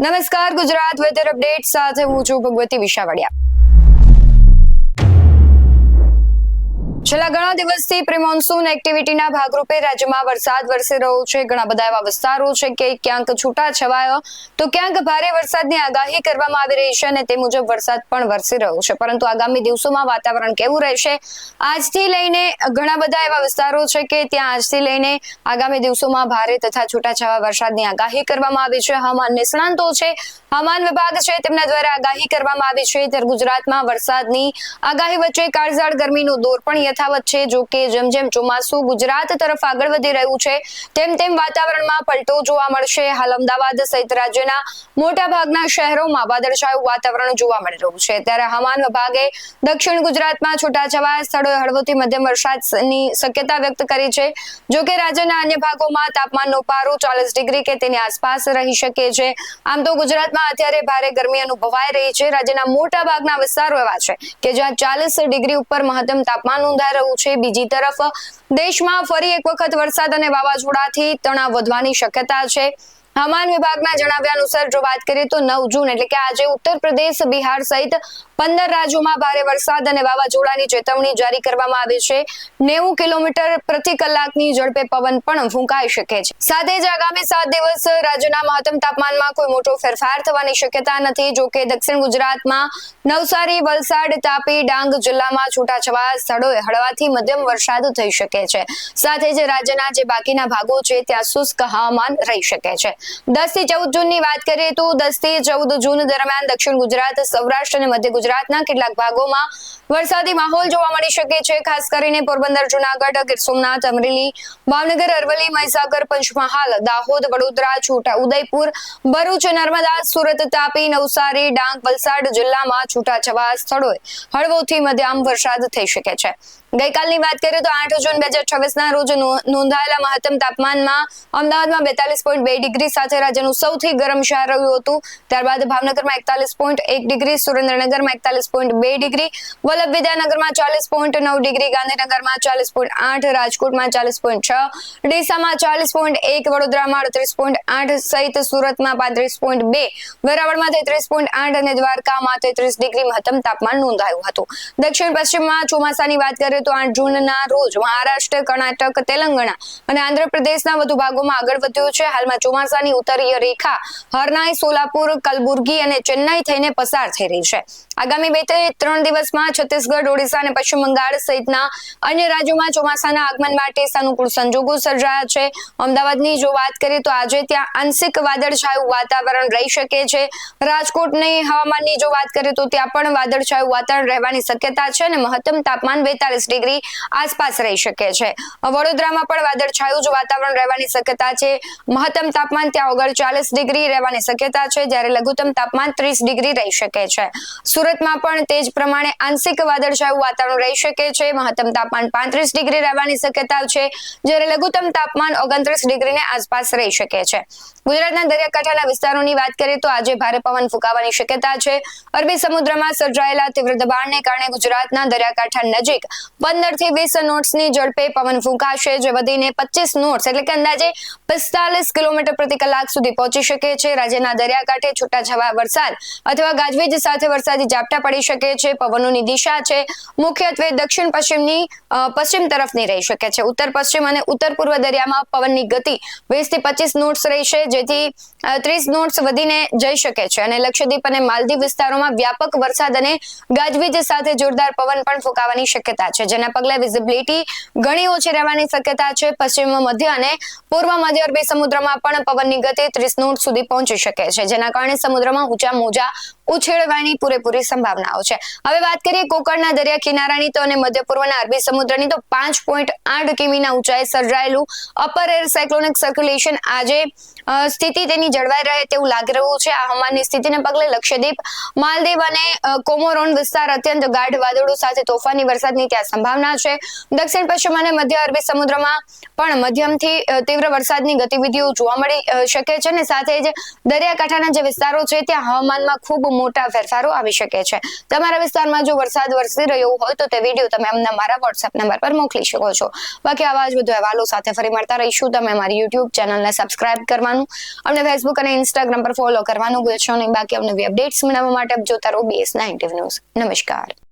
નમસ્કાર, Gujarat weather update સાથે હું છું ભગવતી વિશાવડિયા। છેલ્લા ઘણા દિવસથી પ્રી મોન્સૂન એક્ટિવિટીના ભાગરૂપે રાજ્યમાં વરસાદ વરસી રહ્યો છે। ઘણા બધા એવા વિસ્તારો છે કે ક્યાંક છૂટા છવાયા તો ક્યાંક ભારે વરસાદની આગાહી કરવામાં આવી રહી છે અને તે મુજબ વરસાદ પણ વરસી રહ્યો છે। પરંતુ આગામી દિવસોમાં વાતાવરણ કેવું રહેશે, આજથી લઈને ઘણા બધા એવા વિસ્તારો છે કે ત્યાં આજથી લઈને આગામી દિવસોમાં ભારે તથા છૂટાછવાયા વરસાદની આગાહી કરવામાં આવી છે। હવામાન નિષ્ણાંતો છે, હવામાન વિભાગ છે, તેમના દ્વારા આગાહી કરવામાં આવી છે। ત્યારે ગુજરાતમાં વરસાદની આગાહી વચ્ચે કાળઝાળ ગરમીનો દોર પણ યથાવત છે। જો કે જેમ જેમ ચોમાસું ગુજરાત તરફ આગળ વધી રહ્યું છે તેમ તેમ વાતાવરણમાં પલટો જોવા મળશે। હાલ અમદાવાદ સહિત રાજ્યના મોટા ભાગના શહેરોમાં વાદળછાયું વાતાવરણ જોવા મળી રહ્યું છે। ત્યારે હવામાન વિભાગે દક્ષિણ ગુજરાતમાં છૂટાછવાયા સ્થળોએ હળવોથી મધ્યમ વરસાદની શક્યતા વ્યક્ત કરી છે। જો કે રાજ્યના અન્ય ભાગોમાં તાપમાનનો પારો 40 ડિગ્રી કે તેની આસપાસ રહી શકે છે। આમ તો ગુજરાતમાં અત્યારે ભારે ગરમી અનુભવાઈ રહી છે। રાજ્યના મોટા ભાગના વિસ્તારો એવા છે કે જ્યાં 40 ડિગ્રી ઉપર મહત્તમ તાપમાન નોંધાઈ રહ્યું છે। બીજી તરફ દેશમાં ફરી એક વખત વરસાદ અને વાવાઝોડાથી તણાવ વધવાની શક્યતા છે। હવામાન વિભાગના જણાવ્યા અનુસાર જો વાત કરીએ તો 9 જૂન એટલે કે આજે ઉત્તર પ્રદેશ, બિહાર સહિત 15 રાજ્યોમાં ભારે વરસાદ અને વાવાઝોડાની ચેતવણી જારી કરવામાં આવી છે। 90 કિલોમીટર પ્રતિ કલાકની ઝડપે પવન પણ ફૂંકાઈ શકે છે। સાથે જ આગામી 7 દિવસ રાજ્યના મહત્તમ તાપમાનમાં કોઈ મોટો ફેરફાર થવાની શક્યતા નથી। જો કે દક્ષિણ ગુજરાતમાં નવસારી, વલસાડ, તાપી, ડાંગ જિલ્લામાં છૂટાછવાયા સ્થળોએ હળવાથી મધ્યમ વરસાદ થઈ શકે છે। સાથે જ રાજ્યના જે બાકીના ભાગો છે ત્યાં શુષ્ક હવામાન રહી શકે છે। 10 થી 14 જૂનની વાત કરીએ તો 10 થી 14 જૂન દરમિયાન દક્ષિણ ગુજરાત, સૌરાષ્ટ્ર અને મધ્ય ગુજરાતના કેટલાક ભાગોમાં વરસાદી માહોલ જોવા મળી શકે છે। ખાસ કરીને પોરબંદર, જૂનાગઢ, ગીર સોમનાથ, અમરેલી, ભાવનગર, અરવલ્લી, મહીસાગર, પંચમહાલ, દાહોદ, વડોદરા, છોટા ઉદેપુર, ભરૂચ, નર્મદા, સુરત, તાપી, નવસારી, ડાંગ, વલસાડ જિલ્લામાં છૂટાછવાયા સ્થળોએ હળવોથી મધ્યમ વરસાદ થઈ શકે છે। ગઈકાલની વાત કરીએ તો 8 જૂન 2026ના રોજ નોંધાયેલા મહત્તમ તાપમાનમાં અમદાવાદમાં 42.2 ડિગ્રી સાથે રાજ્યનું સૌથી ગરમ શહેર રહ્યું હતું। ત્યારબાદ ભાવનગરમાં 41.1 ડિગ્રી, સુરેન્દ્રનગરમાં 41.2 ડિગ્રી, વલ્લભ વિદ્યાનગરમાં 40.9 ડિગ્રી, ગાંધીનગરમાં 40.8, રાજકોટમાં 40.6, ડીસામાં 40.1, વડોદરામાં 38.8 સહિત સુરતમાં 35.2, વેરાવળમાં 33.8 અને દ્વારકામાં 33 ડિગ્રી મહત્તમ તાપમાન નોંધાયું હતું। દક્ષિણ પશ્ચિમમાં ચોમાસાની વાત કરીએ તો 8 જૂનના રોજ મહારાષ્ટ્ર, કર્ણાટક, તેલંગાણા અને આંધ્રપ્રદેશના વધુ ભાગોમાં આગળ વધ્યું છે। હાલમાં ચોમાસાની ઉત્તરીય રેખા હરનાઈ, સોલાપુર, કલબુર્ગી અને ચેન્નાઈ થઈને પસાર થઈ રહી છે। આગામી 2 થી 3 દિવસમાં છત્તીસગઢ, ઓડિશા અને પશ્ચિમ બંગાળ સહિતના અન્ય રાજ્યોમાં ચોમાસાના આગમન માટે સાનુકૂળ સંજોગો સર્જાયા છે। અમદાવાદની જો વાત કરીએ તો આજે ત્યાં આંશિક વાદળછાયું વાતાવરણ રહી શકે છે। રાજકોટની હવામાનની જો વાત કરીએ તો ત્યાં પણ વાદળછાયું વાતાવરણ રહેવાની શક્યતા છે અને મહત્તમ તાપમાન 42 ડિગ્રી આસપાસ રહી શકે છે। વડોદરામાં પણ વાદળછાયું જ વાતાવરણ રહેવાની શક્યતા છે। મહત્તમ તાપમાન ત્યાં 39 ડિગ્રી રહેવાની શક્યતા છે, જ્યારે લઘુત્તમ તાપમાન 30 ડિગ્રી રહી શકે છે। સુરતમાં પણ તે જ પ્રમાણે આંશિક વાદળછાયું વાતાવરણ રહી શકે છે। મહત્તમ તાપમાન 35 ડિગ્રી રહેવાની શક્યતા છે, જ્યારે લઘુત્તમ તાપમાન 29 ડિગ્રીની આસપાસ રહી શકે છે। ગુજરાતના દરિયાકાંઠાના વિસ્તારોની વાત કરીએ તો આજે ભારે પવન ફૂંકાવાની શક્યતા છે। અરબી સમુદ્રમાં સર્જાયેલા તીવ્ર દબાણને કારણે ગુજરાતના દરિયાકાંઠા નજીક 15 થી 20 નોટ્સની ઝડપે પવન ફૂંકાશે, જે વધીને 25 નોટ્સ એટલે કે અંદાજે 45 કિલોમીટર પ્રતિ કલાક સુધી પહોંચી શકે છે। રાજ્યના દરિયાકાંઠે છૂટાછવાયા વરસાદ અથવા ગાજવીજ સાથે વરસાદી ઝાપટા પડી શકે છે। પવનોની દિશા છે મુખ્યત્વે દક્ષિણ પશ્ચિમની પશ્ચિમ તરફની રહી શકે છે। ઉત્તર પશ્ચિમ અને ઉત્તર પૂર્વ દરિયામાં પવનની ગતિ 20 થી 25 નોટ્સ રહેશે, જેથી 30 નોટ્સ વધીને જઈ શકે છે અને લક્ષદ્વીપ અને માલદીવ વિસ્તારોમાં વ્યાપક વરસાદ અને ગાજવીજ સાથે જોરદાર પવન પણ ફૂંકાવાની શક્યતા છે, જેના પગલે વિઝિબિલિટી ઘણી ઓછી રહેવાની શક્યતા છે। પશ્ચિમ મધ્ય અને પૂર્વ મધ્ય અરબી સમુદ્રમાં પણ પવનની ગતિ 30 નોટ સુધી પહોંચી શકે છે, જેના કારણે સમુદ્રમાં ઊંચા મોજા ઉછેળવાની પૂરેપૂરી સંભાવનાઓ છે। હવે વાત કરીએ કોકણના દરિયા કિનારાની તો અને મધ્ય પૂર્વના અરબી સમુદ્રની તો 5.8 કિમીના ઊંચાઈ સર્જાયેલું અપર એર સાયક્લોનિક સર્ક્યુલેશન આજે સ્થિતિ તેની જળવાઈ રહે તેવું લાગી રહ્યું છે। આ હવામાનની સ્થિતિને પગલે લક્ષદ્વીપ, માલદીવ અને કોમોરોન વિસ્તાર અત્યંત ગાઢ વાદળો સાથે તોફાની વરસાદની ત્યાં સંભાવના છે. દક્ષિણ પશ્ચિમ અને મધ્ય અરબી સમુદ્રમાં પણ મધ્યમથી તીવ્ર વરસાદની ગતિવિધિઓ જોવા મળી શકે છે અને સાથે જ દરિયાકાંઠાના જે વિસ્તારો છે ત્યાં હવામાનમાં ખૂબ મોટા ફેરફારો આવી શકે છે. તમારા વિસ્તારમાં જો વરસાદ વરસી રહ્યો હોય તો તે વિડીયો તમે અમને મારા વોટ્સએપ નંબર પર મોકલી શકો છો. બાકી આવા જ વધુ અહેવાલો સાથે ફરી મળતા રહીશું. તમે અમારી યુટ્યુબ ચેનલને સબસ્ક્રાઇબ કરવાનું, અમને ફેસબુક અને ઇન્સ્ટાગ્રામ પર ફોલો કરવાનું ભૂલશો નહીં. બાકી અમને અપડેટ્સ મેળવવા માટે જોતા રહો BS9 ન્યૂઝ. નમસ્કાર.